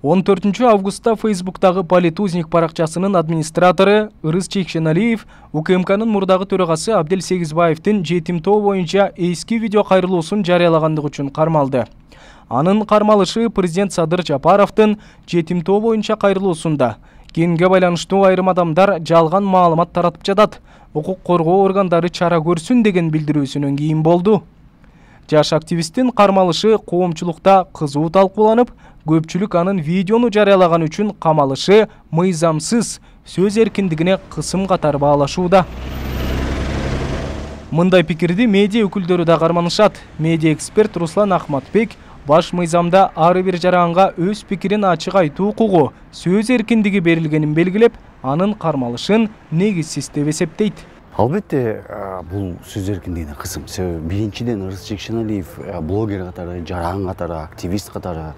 14 августта Facebooktагы Политузник паракчасынын администратору Ырыс Чекшеналиев УКМКнын мурдагы төрагасы Абдел Сегизбаевдин жетим тоо боюнча эски видео кайрылуусун жарыялагандыгы үчүн кармалды. Анын кармалышы президент Садыр Жапаровдун жетим тоо боюнча кайрылуусунда кенге байланыштуу айрым адамдар жалган маалымат таратып жатат, укук коргоо органдары чара көрсүн деген билдирүүсүнөн кийин болду. Жаш активисттин кармалышы коомчулукта кызуу талкууланып, көпчүлүк анын видеону жарыялаган үчүн камалышы мыйзамсыз, сөз эркиндигине кысым катары баалашууда. Мындай пикирди медиа өкүлдөрү да карманышат. Медиа эксперт Руслан Ахматбек баш мыйзамда ар бир жаранга өз пикирин ачык айтуу укугу, сөз эркиндиги берилгенин белгилеп, анын кармалышын негизсиз деп эсептейт. Албетте, бул сөз эркиндигине кысым. Биринчиден Ырыс Чекшеналиев блогер катары, жаран катары, активист катары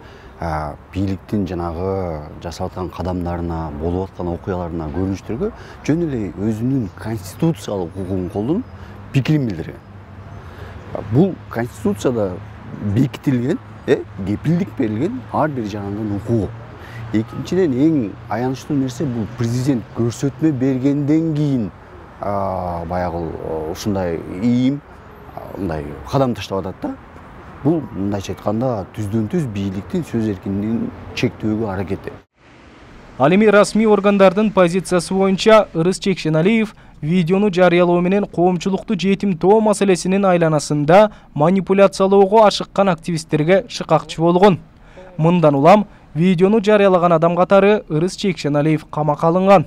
бийликтин жанагы жасап аткан кадамдарына, болуп аткан окуяларына, көрүнүштөргө жөн эле өзүнүн конституциялык укугун колдонуп пикирин билдирген. Бул конституцияда бекитилген, кепилдик берилген ар бир жарандын укугу. Экинчиден эң аянычтуу нерсе бул президент көрсөтмө бергенден кийин баягы ушундай ийим мындай кадам таштап атат да. Бул мындайча айтканда түздөн-түз бийликтин сөз эркиндигин чектөөгө аракети. Ал эми расмий органдардын позициясы боюнча Ырыс Чекшеналиев видеону жарыялоо менен коомчулукту жетим тоо маселесинин айланасында манипуляциялоого ашыккан активисттерге шыкакчы болгон. Мындан улам видеону жарыялаган адам катары Ырыс Чекшеналиев камакка алынган.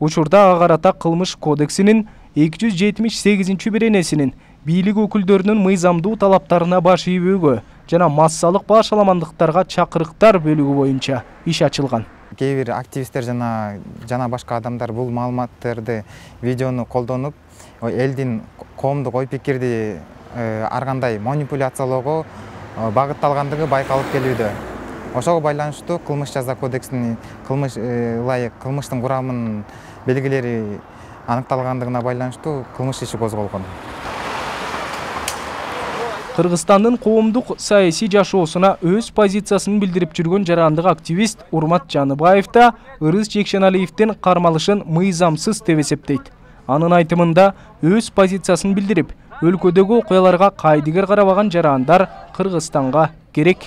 Учурда ага карата кылмыш кодексинин 278-беренесинин бийлик өкүлдөрүнүн мыйзамдуу талаптарына баш ийүүгө жана массалык башаламандыктарга чакырыктар бөлүгү боюнча иш ачылган. Кээ бир активисттер жана башка адамдар бул маалыматтарды видеону колдонуп, элдин коомдук ой пикирди ар кандай манипуляциялоого багытталгандыгы байкалып келүүдө. Ошого байланыштуу кылмыш жаза кодексинин кылмыштын курамынын белгилери аныкталгандыгына байланыштуу кылмыш иши козголгон. Кыргызстандын коомдук саясий жашоосуна өз позициясын билдирип жүргөн жарандык активист Урмат Жаныбаев да Ырыс Чекшеналиевдин кармалышын мыйзамсыз деп эсептейт. Анын айтымында өз позициясын билдирип, өлкөдөгү окуяларга кайдыгер карабаган жарандар Кыргызстанга керек.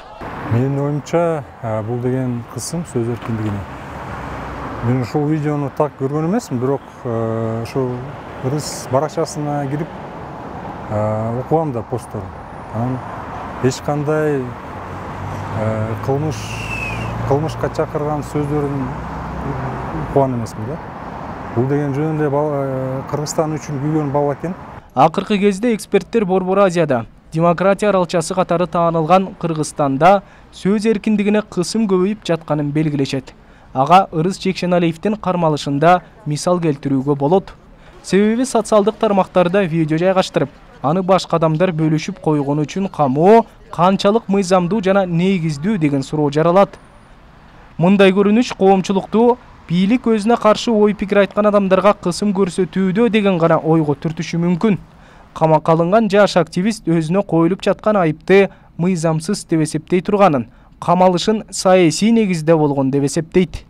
Менин оюмча, бул деген кысым сөз эркиндигине. Мен ушул видеону так көргөн эмесмин, бирок ошо Ырыс баракчасына кирип окугам да постторун. Анан эч кандай кылмышка чакырган сөздөрүн уккан эмесмин да. Бул деген жөн эле Кыргызстан үчүн күйгөн бала экен. Акыркы кезде эксперттер Борбор Азияда демократия аралчасы катары таанылган Кыргызстанда сөз эркиндигине кысым көбөйүп жатканын белгилешет. Ага Ырыс Чекшеналиевдин кармалышында мисал келтирүүгө болот. Себеби социалдык тармактарда видео жайгаштырып, аны башка адамдар бөлүшүп койгон үчүн камоо канчалык мыйзамдуу жана негиздүү деген суроо жаралат. Мындай көрүнүш коомчулукту бийлик өзүнө каршы ой пикир айткан адамдарга кысым көрсөтүүдө деген гана ойго түртүшү мүмкүн. Камакка алынган жаш активист өзүнө коюлуп жаткан айыпты мыйзамсыз деп эсептей турганын, камалышын саясий негизде болгон деп эсептейт.